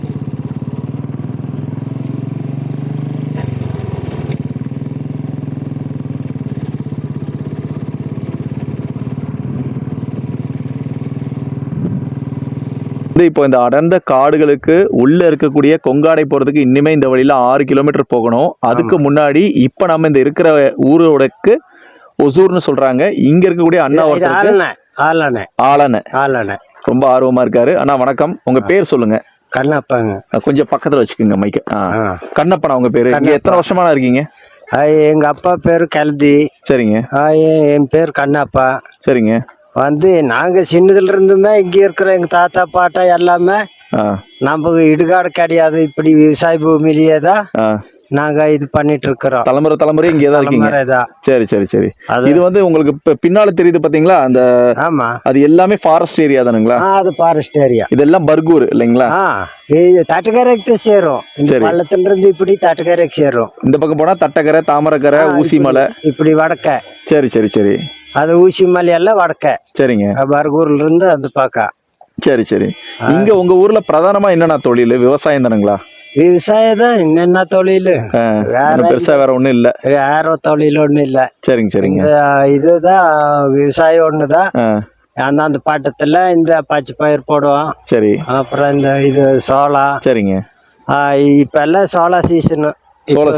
இப்போ இந்த அடர்ந்த காடுகளுக்கு உள்ள இருக்கக்கூடிய கொங்காடை போறதுக்கு இன்னுமே இந்த வழியில 6 கிலோமீட்டர் போகணும். அதுக்கு முன்னாடி இப்ப நம்ம இந்த இருக்கிற ஊரோடக்கு ஒசூர்னு சொல்றாங்க. இங்க இருக்கக்கூடிய அண்ணா ஆலனை ரொம்ப ஆர்வமா இருக்காரு. அண்ணா வணக்கம், உங்க பேர் சொல்லுங்க. கண்ணப்பாங்க. கொஞ்சம் பக்கத்துல வச்சுக்கோங்க மைக்க. கண்ணப்பனா உங்க பேரு? இங்க எத்தனை வருஷமா இருக்கீங்க? எங்க அப்பா பேரு கல்தி. சரிங்க. என் பேர் கண்ணப்பா. சரிங்க. வந்து நாங்க சின்னதுல இருந்துமே இங்க இருக்கிற எங்க தாத்தா பாட்டா எல்லாமே நம்ம இடுகாடு கிடையாது, இப்படி விவசாய பூமியிலேயே தான் நாங்க இது பண்ணிட்டு இருக்கிறோம். தலைமுறை இங்கேதான் இருக்கீங்க. சரி சரி சரி. இது வந்து உங்களுக்கு பின்னால தெரியுது பாத்தீங்களா? அந்த ஆமா, அது எல்லாமே ஃபாரஸ்ட் ஏரியா தானுங்களா? அது ஃபாரஸ்ட் ஏரியா. இதெல்லாம் பர்கூர் இல்லைங்களா? தட்டுக்கரைக்கு சேரும். பள்ளத்துல இருந்து இப்படி தட்டுக்கரைக்கு சேரும். இந்த பக்கம் போனா தட்டக்கரை, தாமரக்கரை, ஊசி மலை, இப்படி வடக்க. சரி சரி சரி. அது ஊசி மலை எல்லாம் வடக்க. சரிங்க. பர்கூர்ல இருந்து அந்த பக்கம். சரி சரி. இங்க உங்க ஊர்ல பிரதானமா என்னென்ன தொழில்? விவசாயம் தானுங்களா? விவசாயம் தான். என்னென்ன தொழில்? வேற பெருசா வேற ஒண்ணும் இல்ல. வேற தொழில் ஒண்ணும் இல்ல. சரிங்க சரிங்க. இதுதான் விவசாயம் ஒண்ணுதான். அந்த பாட்டத்துல இந்த பச்சை பயிர் போடுவோம். சரி. அப்புறம் இந்த இது சோளா. சரிங்க. இப்ப எல்லாம் சோளா சீசன். சோள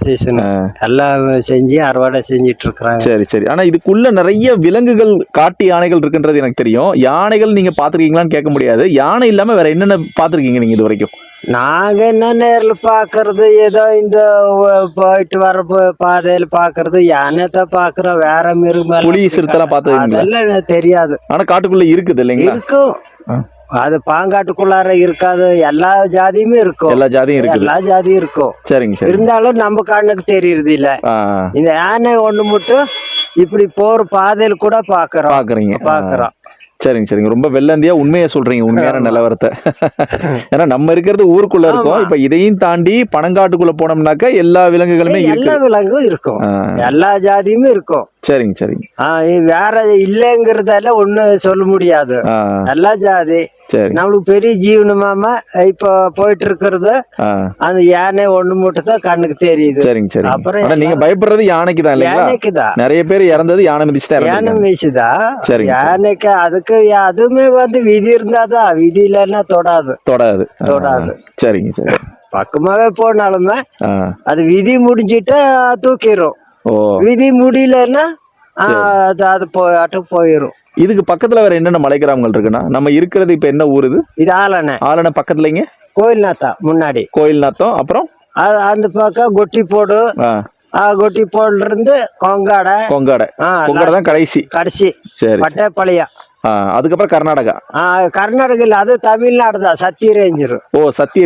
சீசன் எல்லாம் செஞ்சு அறுவடை செஞ்சிட்டு இருக்கிறாங்க. சரி சரி. ஆனா இதுக்குள்ள நிறைய விலங்குகள், காட்டு யானைகள் இருக்குன்றது எனக்கு தெரியும். யானைகள் நீங்க பாத்துருக்கீங்களான்னு கேட்க முடியாது. யானை இல்லாம வேற என்னென்ன பாத்துருக்கீங்க நீங்க இது வரைக்கும்? நாங்க என்ன நேர்ல பாக்குறது, ஏதோ இந்த போயிட்டு வர பாதையில பாக்குறது, யானை தான் பாக்குறோம். வேற மிருகம், புலி, சிறுத்தை பார்த்தது அதெல்லாம் தெரியாது. ஆனா காட்டுக்குள்ள இருக்குது இல்லைங்களா? இருக்கும். அது பாங்காட்டுக்குள்ளார இருக்காது. எல்லா ஜாதியுமே இருக்கும். எல்லா ஜாதியும் இருக்கு. எல்லா ஜாதியும் இருக்கும். சரிங்க சரி. இருந்தாலும் நம்ம கண்ணுக்கு தெரியுறது இல்ல. இந்த யானை ஒண்ணு மட்டும் இப்படி போற பாதையில கூட பாக்குறோம். சரிங்க சரிங்க. ரொம்ப வெள்ளந்தியா உண்மையை சொல்றீங்க, உண்மையான நிலவரத்தை. ஏன்னா நம்ம இருக்கிறது ஊருக்குள்ள இருக்கோம். இப்ப இதையும் தாண்டி பனங்காட்டுக்குள்ள போனோம்னாக்க எல்லா விலங்குகளுமே, எல்லா விலங்கும் இருக்கும், எல்லா ஜாதியுமே இருக்கும். சரிங்க சரிங்க. வேற இல்லைங்கிறதால ஒண்ணு சொல்ல முடியாது. எல்லா ஜாதி. நம்மளுக்கு பெரிய ஜீவனமாம இப்ப போயிட்டு இருக்கிறது அந்த யானை ஒண்ணு மட்டும் தான் கண்ணுக்கு தெரியுது. சரிங்க சரி. அப்புறம் நீங்க பயப்படுறது யானைக்கு தான் இல்லையா? யானைக்கு தான். நிறைய பேர் இறந்தது யானை மிதிச்சுதான். யானை மிதிச்சுதான். யானைக்கு அதுக்கு அதுவுமே வந்து விதி இருந்தாதான். விதி இல்லைன்னா தொடாது. சரிங்க சரி. பக்கமாவே போனாலுமே அது விதி முடிஞ்சிட்டு தூக்கிரும். விதி முடியலன்னா அது போயிரும். இதுக்கு பக்கத்துல வேற என்னென்ன மலை கிராமங்கள் இருக்குன்னா? நம்ம இருக்கிறது இப்ப என்ன ஊர் இது? இது ஆலனை பக்கத்துலங்க கோயில்நாத்தம். முன்னாடி கோயில்நாத்தம். அப்புறம் அந்த பக்கம் கொட்டி போடு. கொட்டி போடுல இருந்து கொங்காடை தான் கடைசி. சரி. பட்டேப்பாளையம். அதுக்கப்புறம் கர்நாடகா இல்ல, அது தமிழ்நாடு தான். சத்தி ரேஞ்சர். சத்தி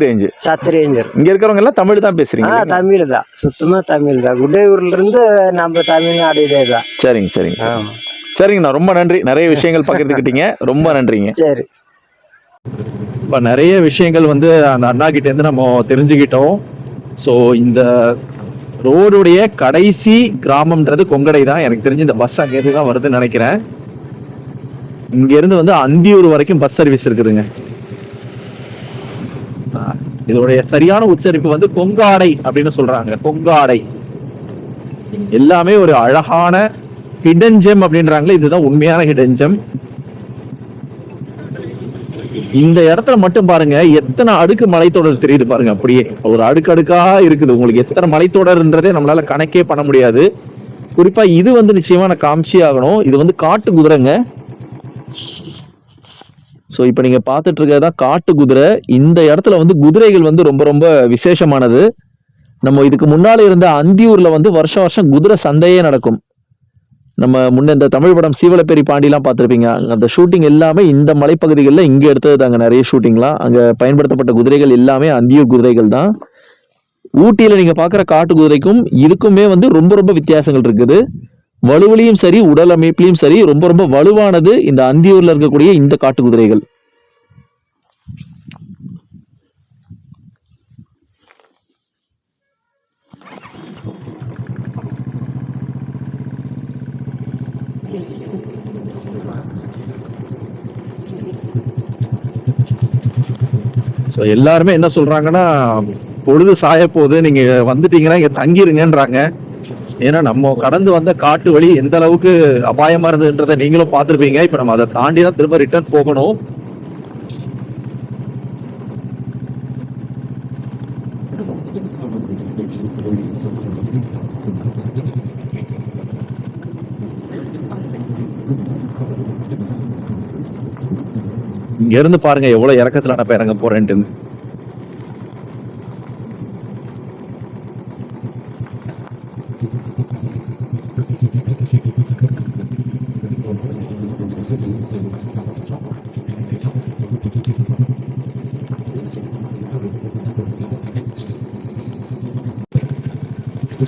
ரேஞ்சர். இங்க இருக்கிறவங்க எல்லாம் தமிழ் தான் பேசுறீங்க? தமிழ் தான், சுத்தமா தமிழ் தான். குட்டையூர்ல இருந்து நம்ம தமிழ்நாடு இதே தான். சரிங்க சரிங்க சரிங்கண்ணா. ரொம்ப நன்றி. நிறைய விஷயங்கள் பகிர்ந்துக்கிட்டீங்க. ரொம்ப நன்றிங்க. சரி. இப்ப நிறைய விஷயங்கள் வந்து அந்த அண்ணா கிட்ட இருந்து நம்ம தெரிஞ்சுக்கிட்டோம். ஸோ இந்த ரோடுடைய கடைசி கிராமம்ன்றது கொங்கடை தான். எனக்கு தெரிஞ்சு இந்த பஸ் அங்கேருந்து தான் வருதுன்னு நினைக்கிறேன். இங்க இருந்து வந்து அந்தியூர் வரைக்கும் பஸ் சர்வீஸ் இருக்குதுங்க. இதோடைய சரியான உச்சரிப்பு வந்து கொங்காடை அப்படின்னு சொல்றாங்க. கொங்காடை. எல்லாமே ஒரு அழகான ஹிடன் ஜெம் அப்படின்றாங்களே, இதுதான் உண்மையான ஹிடன் ஜெம். இந்த இடத்துல மட்டும் பாருங்க எத்தனை அடுக்கு மலைத்தொடர் தெரியுது பாருங்க. அப்படியே ஒரு அடுக்கடுக்கா இருக்குது. உங்களுக்கு எத்தனை மலைத்தொடர்ன்றதே நம்மளால கணக்கே பண்ண முடியாது. குறிப்பா இது வந்து நிச்சயமா நான் காமிச்சி ஆகணும். இது வந்து காட்டு குதிரைங்க. ஸோ இப்போ நீங்க பார்த்துட்டு இருக்கிறதா காட்டு குதிரை. இந்த இடத்துல வந்து குதிரைகள் வந்து ரொம்ப ரொம்ப விசேஷமானது. நம்ம இதுக்கு முன்னால இருந்த அந்தியூர்ல வந்து வருஷம் வருஷம் குதிரை சந்தையே நடக்கும். நம்ம முன்ன இந்த தமிழ் படம் சீவலப்பேரி பாண்டிலாம் பார்த்துருப்பீங்க. அந்த ஷூட்டிங் எல்லாமே இந்த மலைப்பகுதிகளில் இங்கே எடுத்தது தாங்க. நிறைய ஷூட்டிங்லாம் அங்கே பயன்படுத்தப்பட்ட குதிரைகள் எல்லாமே அந்தியூர் குதிரைகள் தான். ஊட்டியில் நீங்கள் பார்க்குற காட்டு குதிரைக்கும் இதுக்குமே வந்து ரொம்ப ரொம்ப வித்தியாசங்கள் இருக்குது. வலுவிலையும் சரி, உடல் அமைப்பிலையும் சரி, ரொம்ப ரொம்ப வலுவானது இந்த அந்தியூரில் இருக்கக்கூடிய இந்த காட்டு குதிரைகள். ஸோ எல்லாருமே என்ன சொல்றாங்கன்னா, பொழுது சாய போகுது, நீங்க வந்துட்டீங்கன்னா இங்க தங்கிருங்கன்றாங்க. ஏன்னா நம்ம கடந்து வந்த காட்டு வழி எந்த அளவுக்கு அபாயமா இருந்ததுன்றதை நீங்களும் பார்த்துருப்பீங்க. இப்ப நம்ம அதை தாண்டி தான் திரும்ப ரிட்டர்ன் போகணும். இங்க இருந்து பாருங்க எவ்வளவு இறக்கத்துல நான் இறங்க போறேன்ட்டு.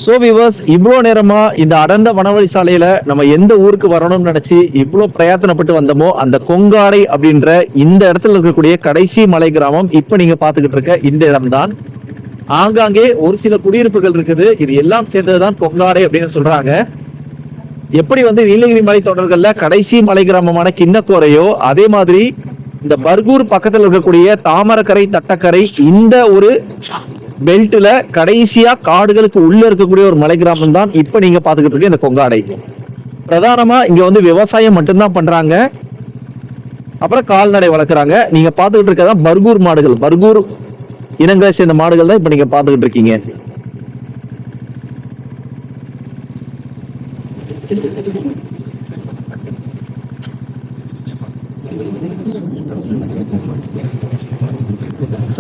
சோ வியூவர்ஸ், இவ்வளோ நேரமா இந்த அடர்ந்த வனவழி சாலையில நம்ம எந்த ஊருக்கு வரணும்னு நினைச்சு இவ்வளோ பிரயத்தனப்பட்டு வந்தோமோ அந்த கொங்காடை அப்படின்ற இந்த இடத்துல இருக்கக்கூடிய கடைசி மலை கிராமம் இப்ப நீங்க பாத்துக்கிட்டு இருக்க இந்த இடம்தான். ஆங்காங்கே ஒரு சில குடியிருப்புகள் இருக்குது. இது எல்லாம் சேர்ந்ததுதான் கொங்காடை அப்படின்னு சொல்றாங்க. எப்படி வந்து நீலகிரி மலை தொடர்கள்ல கடைசி மலை கிராமமான கிண்ணக்கோரையோ, அதே மாதிரி இந்த பர்கூர் பக்கத்துல இருக்கக்கூடிய தாமரக்கரை, தட்டக்கரை, இந்த ஒரு பெல்ட்ல கடைசியா காடுகளுக்கு உள்ள இருக்கக்கூடிய ஒரு மலை கிராமம் தான் இப்ப நீங்க பாத்துக்கிட்டு இருக்க இந்த கொங்காடை. பிரதானமா இங்க வந்து விவசாயம் மட்டும்தான் பண்றாங்க. அப்புறம் கால்நடை வளர்க்குறாங்க. நீங்க பாத்துக்கிட்டு இருக்கதான் பர்கூர் மாடுகள், பர்கூர் இனங்களை சேர்ந்த மாடுகள் தான் இப்ப நீங்க பாத்துக்கிட்டு இருக்கீங்க.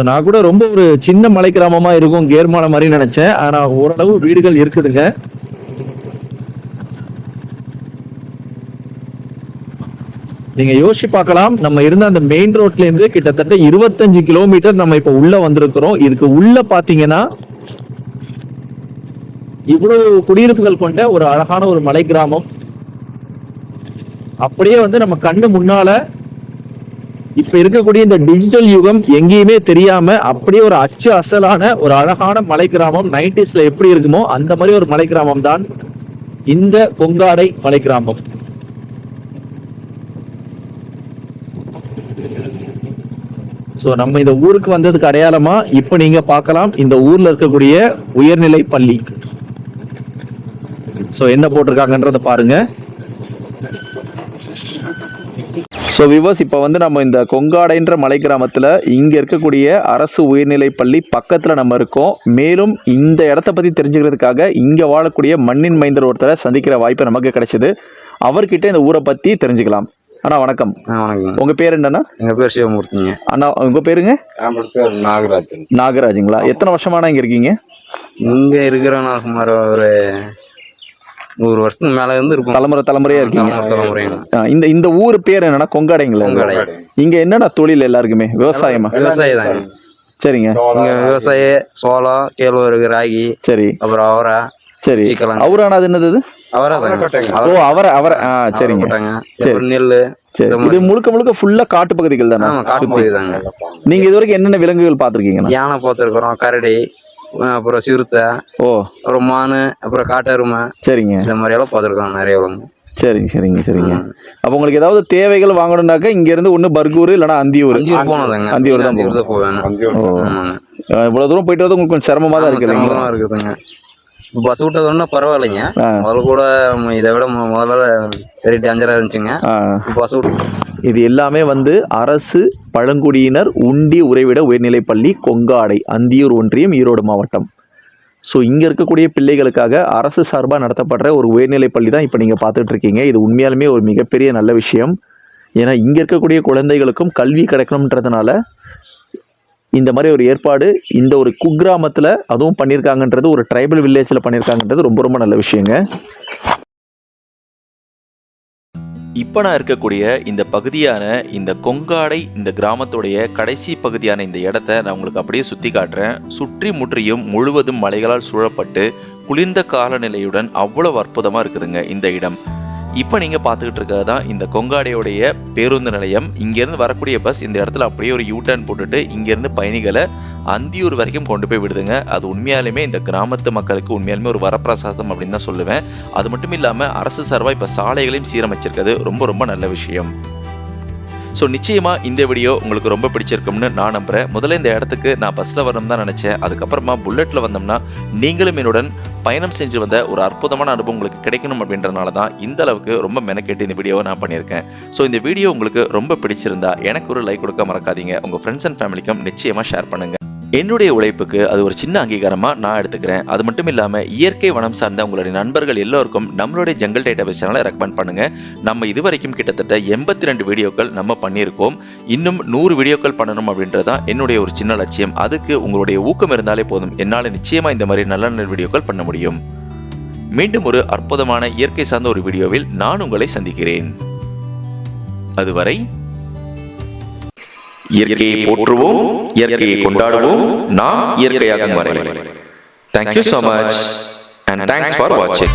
நான் கூட ரொம்ப ஒரு சின்ன மலை கிராமமா இருக்கும் கேர்மான மாதிரி நினைச்சேன். ஆனா ஓரளவு வீடுகள் இருக்குதுங்க. நீங்க யோசிச்சு பார்க்கலாம், நம்ம இருந்த அந்த மெயின் ரோட்ல இருந்து கிட்டத்தட்ட 25 கிலோமீட்டர் நம்ம இப்ப உள்ள வந்திருக்கிறோம். இதுக்கு உள்ள பாத்தீங்கன்னா இவ்வளவு குடியிருப்புகள் கொண்ட ஒரு அழகான ஒரு மலை கிராமம். அப்படியே வந்து நம்ம கண்ணு முன்னால இப்ப இருக்கக்கூடிய இந்த டிஜிட்டல் யுகம் எங்கேயுமே தெரியாம அப்படியே ஒரு அச்சு அசலான ஒரு அழகான மலை கிராமம் 90ஸ்ல எப்படி இருக்குமோ அந்த மாதிரி ஒரு மலை கிராமம் தான் இந்த கொங்காடை மலை கிராமம். சோ நம்ம இந்த ஊருக்கு வந்ததுக்கு அடையாளமா இப்ப நீங்க பார்க்கலாம் இந்த ஊர்ல இருக்கக்கூடிய உயர்நிலை பள்ளி. சோ என்ன போட்டிருக்காங்கன்றத பாருங்க. ஸோ விவர்ஸ், இப்போ வந்து நம்ம இந்த கொங்காடைன்ற மலை கிராமத்தில் இங்கே இருக்கக்கூடிய அரசு உயர்நிலை பள்ளி பக்கத்தில் நம்ம இருக்கோம். மேலும் இந்த இடத்த பற்றி தெரிஞ்சுக்கிறதுக்காக இங்கே வாழக்கூடிய மண்ணின் மைந்தர் ஒருத்தரை சந்திக்கிற வாய்ப்பு நமக்கு கிடைச்சது. அவர்கிட்ட இந்த ஊரை பற்றி தெரிஞ்சுக்கலாம். அண்ணா வணக்கம். வணக்கம். உங்கள் பேர் என்னண்ணா? எங்கள் பேர் சிவமூர்த்திங்க. அண்ணா உங்கள் பேருங்க? நாகராஜ். நாகராஜுங்களா? எத்தனை வருஷமாண்ணா இங்கே இருக்கீங்க? இங்கே இருக்கிறோன்னா சுமார் ஒரு 100 வருஷத்துக்கு மேல இருந்து இருக்கும். தலைமுறையா இருக்கீங்க. இந்த ஊர் பேர் என்னன்னா கொங்காடைங்களா? இங்க என்னடா தொழில் எல்லாருக்குமே? விவசாயமா? விவசாயம் தாங்க. சரிங்க. இங்க விவசாயம், சோளம், கேழ்வரகு, ராகி, சரி, அப்புறம் அவரை. சரி. அவரானா அது என்னது? அவரை சரிங்க. நெல். இது முழுக்க முழுக்க ஃபுல்லா காட்டு பகுதிகள் தானே? காட்டு பகுதி தாங்க. நீங்க இது வரைக்கும் என்னென்ன விலங்குகள் பாத்திருக்கீங்க? யானை பார்த்துருக்குறோம், கரடி, அப்புறம் சிறுத்தை, அப்புறம் மானு, அப்புறம் காட்டெருமை. சரிங்க. இந்த மாதிரி எல்லாம் பார்த்துருக்கோம் நிறைய விலங்கு. சரிங்க. அப்ப உங்களுக்கு ஏதாவது தேவைகள் வாங்கணும்னாக்க இங்க இருந்து ஒண்ணு பர்கூர் இல்லனா அந்தியூர் போனதாங்க. அந்தியூர் தான் போவேன். இவ்வளவு தூரம் போயிட்டு வந்து உங்களுக்கு கொஞ்சம் சிரமமா தான் இருக்குதுங்க. பஸ் விட்டதுன்னா பரவாயில்லைங்க. முதல்ல கூட இதை விட முதல்ல வெரி டேஞ்சரா இருந்துச்சுங்க. பஸ் விட்டு இது எல்லாமே வந்து அரசு பழங்குடியினர் உண்டி உறைவிட உயர்நிலைப்பள்ளி கொங்காடை, அந்தியூர் ஒன்றியம், ஈரோடு மாவட்டம். ஸோ இங்கே இருக்கக்கூடிய பிள்ளைகளுக்காக அரசு சார்பாக நடத்தப்படுற ஒரு உயர்நிலைப்பள்ளி தான் இப்போ நீங்கள் பார்த்துட்டு இருக்கீங்க. இது உண்மையாலுமே ஒரு மிகப்பெரிய நல்ல விஷயம். ஏன்னா இங்கே இருக்கக்கூடிய குழந்தைகளுக்கும் கல்வி கிடைக்கணுன்றதுனால இந்த மாதிரி ஒரு ஏற்பாடு இந்த ஒரு குக்கிராமத்தில் அதுவும் பண்ணியிருக்காங்கன்றது, ஒரு ட்ரைபல் வில்லேஜில் பண்ணியிருக்காங்கன்றது ரொம்ப ரொம்ப நல்ல விஷயங்க. இப்போ நான் இருக்கக்கூடிய இந்த பகுதியான இந்த கொங்காடை இந்த கிராமத்துடைய கடைசி பகுதியான இந்த இடத்த நான் உங்களுக்கு அப்படியே சுற்றி காட்டுறேன். சுற்றி முற்றியும் முழுவதும் மலைகளால் சூழப்பட்டு குளிர்ந்த காலநிலையுடன் அவ்வளவு அற்புதமாக இருக்குதுங்க இந்த இடம். இப்போ நீங்கள் பார்த்துக்கிட்டு இருக்கிறது தான் இந்த கொங்காடையோடைய பேருந்து நிலையம். இங்கேருந்து வரக்கூடிய பஸ் இந்த இடத்துல அப்படியே ஒரு யூ-டர்ன் போட்டுட்டு இங்கேருந்து பயணிகளை அந்தியூர் வரைக்கும் கொண்டு போய் விடுதுங்க. அது உண்மையாலுமே இந்த கிராமத்து மக்களுக்கு உண்மையாலுமே ஒரு வரப்பிரசாதம் அப்படின்னு தான் சொல்லுவேன். அது மட்டும் இல்லாமல் அரசு சார்பாக இப்போ சாலைகளையும் சீரமைச்சிருக்கிறது ரொம்ப ரொம்ப நல்ல விஷயம். ஸோ நிச்சயமாக இந்த வீடியோ உங்களுக்கு ரொம்ப பிடிச்சிருக்கும்னு நான் நம்புகிறேன். முதல்ல இந்த இடத்துக்கு நான் பஸ்ஸில் வரணும் தான் நினச்சேன். அதுக்கப்புறமா புல்லட்டில் வந்தோம்னா நீங்களும் என்னுடன் பயணம் செஞ்சு வந்த ஒரு அற்புதமான அனுபவம் உங்களுக்கு கிடைக்கணும் அப்படின்றனால தான் இந்த அளவுக்கு ரொம்ப மெனக்கெட்டு இந்த வீடியோவை நான் பண்ணியிருக்கேன். ஸோ இந்த வீடியோ உங்களுக்கு ரொம்ப பிடிச்சிருந்தா எனக்கு ஒரு லைக் கொடுக்க மறக்காதீங்க. உங்கள் ஃப்ரெண்ட்ஸ் அண்ட் ஃபேமிலிக்கும் நிச்சயமாக ஷேர் பண்ணுங்கள். என்னுடைய உழைப்புக்கு அது ஒரு சின்ன அங்கீகாரமாக நான் எடுத்துக்கிறேன். அது மட்டும் இல்லாமல் இயற்கை வனம் சார்ந்த உங்களுடைய நண்பர்கள் எல்லோருக்கும் நம்மளுடைய ஜங்கல் டேட்டாபேஸ் சேனலை ரெக்கமெண்ட் பண்ணுங்கள். நம்ம இதுவரைக்கும் கிட்டத்தட்ட 82 வீடியோக்கள் நம்ம பண்ணியிருக்கோம். இன்னும் 100 வீடியோக்கள் பண்ணணும் அப்படின்றது தான் என்னுடைய ஒரு சின்ன லட்சியம். அதுக்கு உங்களுடைய ஊக்கம் இருந்தாலே போதும். என்னால் நிச்சயமாக இந்த மாதிரி நல்ல நல்ல வீடியோக்கள் பண்ண முடியும். மீண்டும் ஒரு அற்புதமான இயற்கை சார்ந்த ஒரு வீடியோவில் நான் உங்களை சந்திக்கிறேன். அதுவரை இயற்கையை போற்றுவோம், இயற்கையை கொண்டாடுவோம், நாம் இயற்கையாகும் வரை. Thank you so much and thanks for watching.